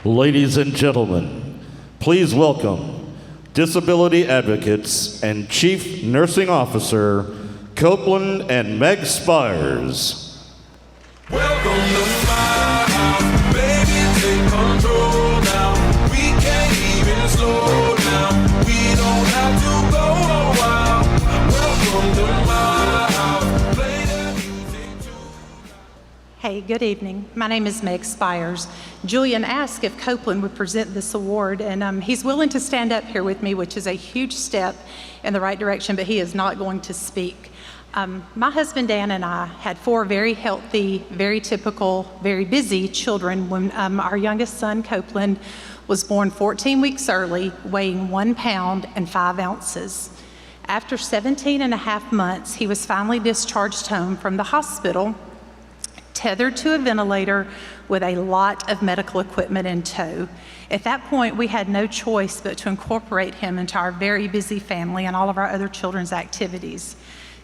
Ladies and gentlemen, please welcome disability advocates and Chief Nursing Officer Copeland and Meg Spires. Welcome to my house, baby, take control now. We can't even slow down. We don't have to go a while. Welcome to my house, play the music too. Hey, good evening. My name is Meg Spires. Julian asked if Copeland would present this award, and he's willing to stand up here with me, which is a huge step in the right direction, but he is not going to speak. My husband Dan and I had 4 very healthy, very typical, very busy children when our youngest son, Copeland, was born 14 weeks early, weighing 1 pound and 5 ounces. After 17 and a half months, he was finally discharged home from the hospital, tethered to a ventilator with a lot of medical equipment in tow. At that point, we had no choice but to incorporate him into our very busy family and all of our other children's activities.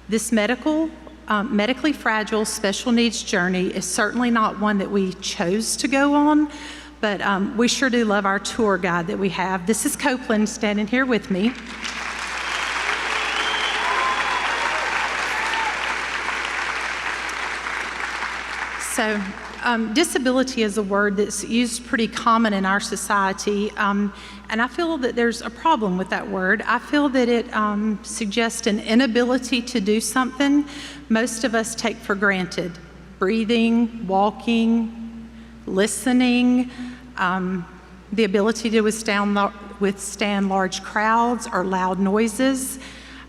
This medically fragile special needs journey is certainly not one that we chose to go on, but we sure do love our tour guide that we have. This is Copeland standing here with me. So, disability is a word that's used pretty common in our society, and I feel that there's a problem with that word. I feel that it suggests an inability to do something most of us take for granted. Breathing, walking, listening, the ability to withstand large crowds or loud noises.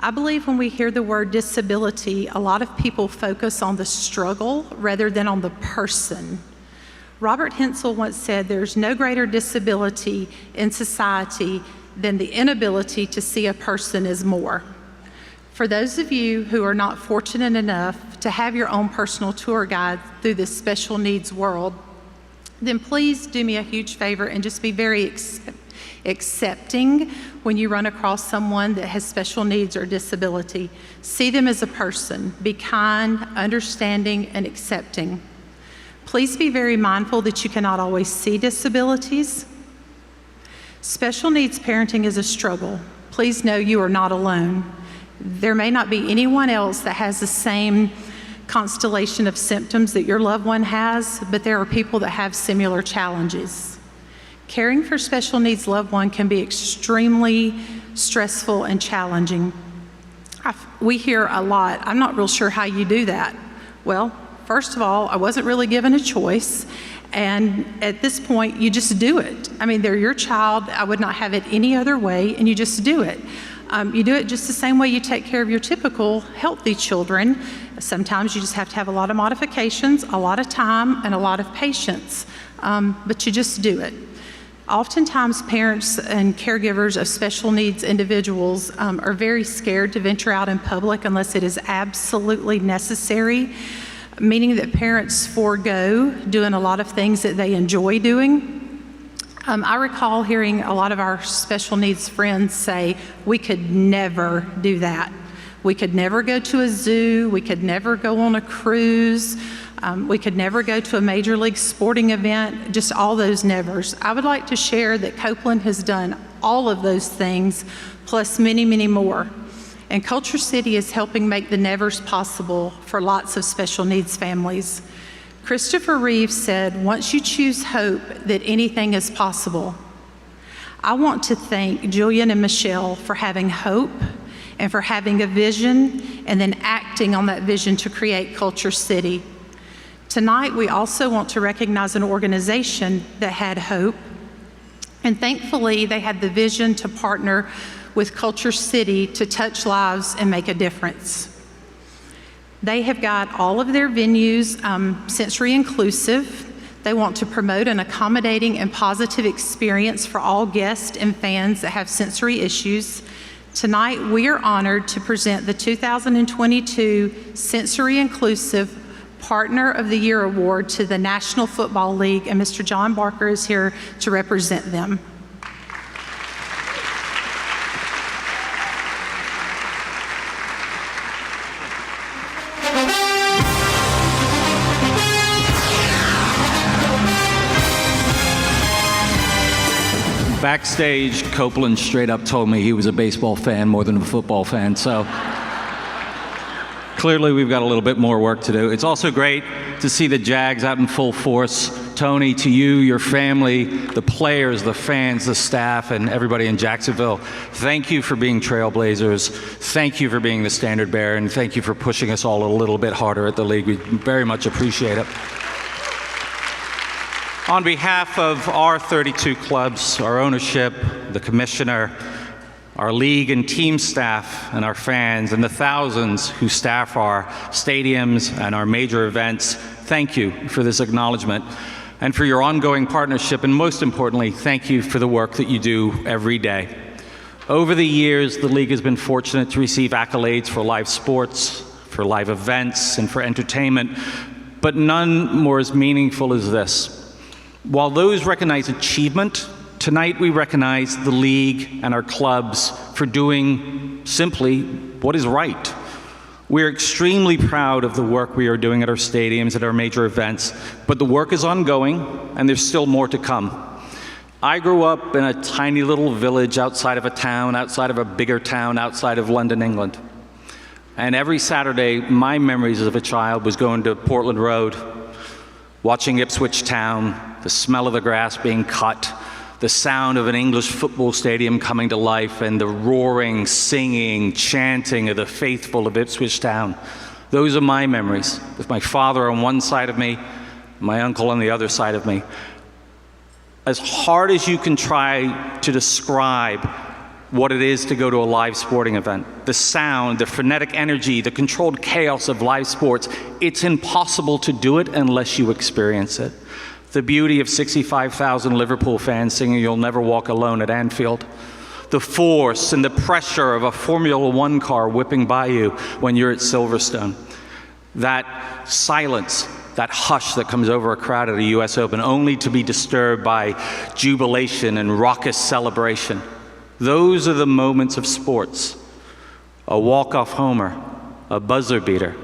I believe when we hear the word disability, a lot of people focus on the struggle rather than on the person. Robert Hensel once said, "There's no greater disability in society than the inability to see a person as more." For those of you who are not fortunate enough to have your own personal tour guide through this special needs world, then please do me a huge favor and just be very accepting when you run across someone that has special needs or disability. See them as a person. Be kind, understanding, and accepting. Please be very mindful that you cannot always see disabilities. Special needs parenting is a struggle. Please know you are not alone. There may not be anyone else that has the same constellation of symptoms that your loved one has, but there are people that have similar challenges. Caring for special needs loved one can be extremely stressful and challenging. We hear a lot, "I'm not real sure how you do that." Well, first of all, I wasn't really given a choice, and at this point, you just do it. I mean, they're your child. I would not have it any other way, and you just do it. You do it just the same way you take care of your typical healthy children. Sometimes you just have to have a lot of modifications, a lot of time, and a lot of patience, but you just do it. Oftentimes, parents and caregivers of special needs individuals are very scared to venture out in public unless it is absolutely necessary, meaning that parents forego doing a lot of things that they enjoy doing. I recall hearing a lot of our special needs friends say, "We could never do that. We could never go to a zoo. We could never go on a cruise. We could never go to a major league sporting event," just all those nevers. I would like to share that Copeland has done all of those things, plus many, many more. And Culture City is helping make the nevers possible for lots of special needs families. Christopher Reeve said, "Once you choose hope, that anything is possible." I want to thank Julian and Michelle for having hope and for having a vision and then acting on that vision to create Culture City. Tonight, we also want to recognize an organization that had hope, and thankfully, they had the vision to partner with Culture City to touch lives and make a difference. They have got all of their venues sensory inclusive. They want to promote an accommodating and positive experience for all guests and fans that have sensory issues. Tonight, we are honored to present the 2022 Sensory Inclusive Partner of the Year Award to the National Football League, and Mr. John Barker is here to represent them. Backstage, Copeland straight up told me he was a baseball fan more than a football fan, so clearly we've got a little bit more work to do. It's also great to see the Jags out in full force. Tony, to you, your family, the players, the fans, the staff, and everybody in Jacksonville, thank you for being trailblazers. Thank you for being the standard bearer, and thank you for pushing us all a little bit harder at the league. We very much appreciate it. On behalf of our 32 clubs, our ownership, the commissioner, our league and team staff, and our fans, and the thousands who staff our stadiums and our major events, thank you for this acknowledgement and for your ongoing partnership, and most importantly, thank you for the work that you do every day. Over the years, the league has been fortunate to receive accolades for live sports, for live events, and for entertainment, but none more as meaningful as this. While those recognize achievement, tonight we recognize the league and our clubs for doing simply what is right. We're extremely proud of the work we are doing at our stadiums, at our major events, but the work is ongoing and there's still more to come. I grew up in a tiny little village outside of a town, outside of a bigger town, outside of London, England. And every Saturday, my memories as a child was going to Portland Road, watching Ipswich Town, the smell of the grass being cut, the sound of an English football stadium coming to life, and the roaring, singing, chanting of the faithful of Ipswich Town. Those are my memories, with my father on one side of me, my uncle on the other side of me. As hard as you can try to describe what it is to go to a live sporting event, the sound, the frenetic energy, the controlled chaos of live sports, it's impossible to do it unless you experience it. The beauty of 65,000 Liverpool fans singing "You'll Never Walk Alone" at Anfield. The force and the pressure of a Formula One car whipping by you when you're at Silverstone. That silence, that hush that comes over a crowd at a US Open, only to be disturbed by jubilation and raucous celebration. Those are the moments of sports. A walk-off homer, a buzzer beater.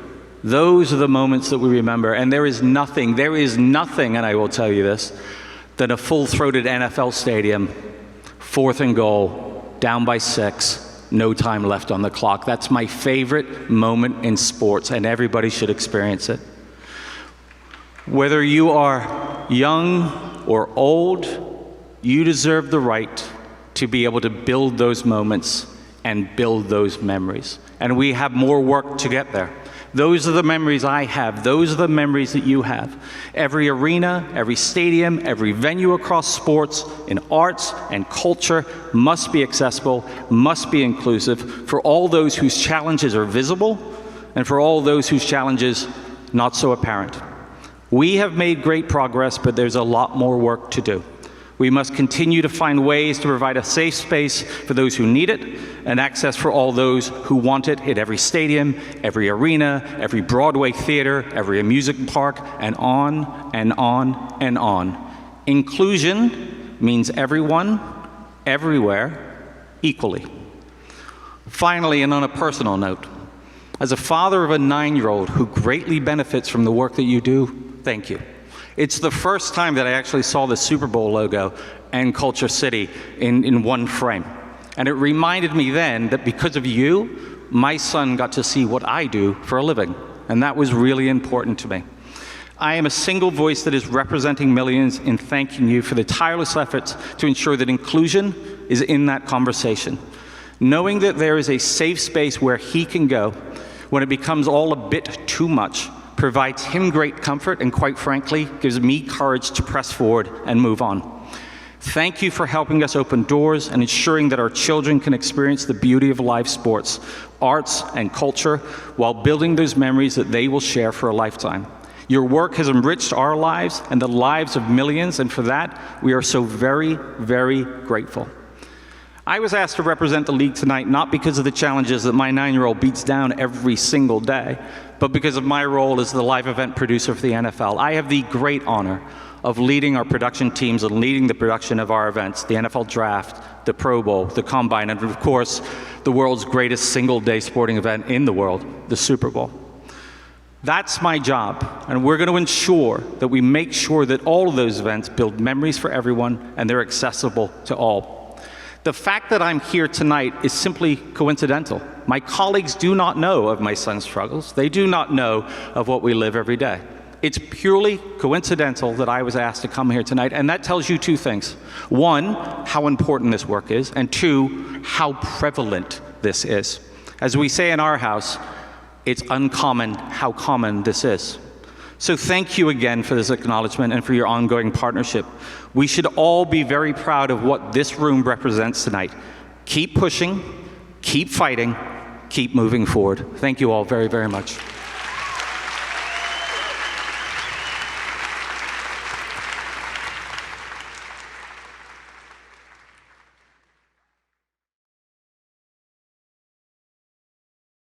Those are the moments that we remember, and there is nothing, and I will tell you this, than a full-throated NFL stadium, 4th and goal, down by 6, no time left on the clock. That's my favorite moment in sports, and everybody should experience it. Whether you are young or old, you deserve the right to be able to build those moments and build those memories. And we have more work to get there. Those are the memories I have. Those are the memories that you have. Every arena, every stadium, every venue across sports, in arts and culture must be accessible, must be inclusive for all those whose challenges are visible and for all those whose challenges not so apparent. We have made great progress, but there's a lot more work to do. We must continue to find ways to provide a safe space for those who need it and access for all those who want it at every stadium, every arena, every Broadway theater, every amusement park, and on and on and on. Inclusion means everyone, everywhere, equally. Finally, and on a personal note, as a father of a 9-year-old who greatly benefits from the work that you do, thank you. It's the first time that I actually saw the Super Bowl logo and KultureCity in one frame. And it reminded me then that because of you, my son got to see what I do for a living. And that was really important to me. I am a single voice that is representing millions in thanking you for the tireless efforts to ensure that inclusion is in that conversation. Knowing that there is a safe space where he can go when it becomes all a bit too much provides him great comfort and, quite frankly, gives me courage to press forward and move on. Thank you for helping us open doors and ensuring that our children can experience the beauty of live sports, arts, and culture while building those memories that they will share for a lifetime. Your work has enriched our lives and the lives of millions, and for that, we are so very, very grateful. I was asked to represent the league tonight not because of the challenges that my 9-year-old beats down every single day, but because of my role as the live event producer for the NFL. I have the great honor of leading our production teams and leading the production of our events, the NFL Draft, the Pro Bowl, the Combine, and of course, the world's greatest single-day sporting event in the world, the Super Bowl. That's my job, and we're going to ensure that we make sure that all of those events build memories for everyone and they're accessible to all. The fact that I'm here tonight is simply coincidental. My colleagues do not know of my son's struggles. They do not know of what we live every day. It's purely coincidental that I was asked to come here tonight, and that tells you two things. One, how important this work is, and two, how prevalent this is. As we say in our house, it's uncommon how common this is. So thank you again for this acknowledgement and for your ongoing partnership. We should all be very proud of what this room represents tonight. Keep pushing, keep fighting, keep moving forward. Thank you all very, very much.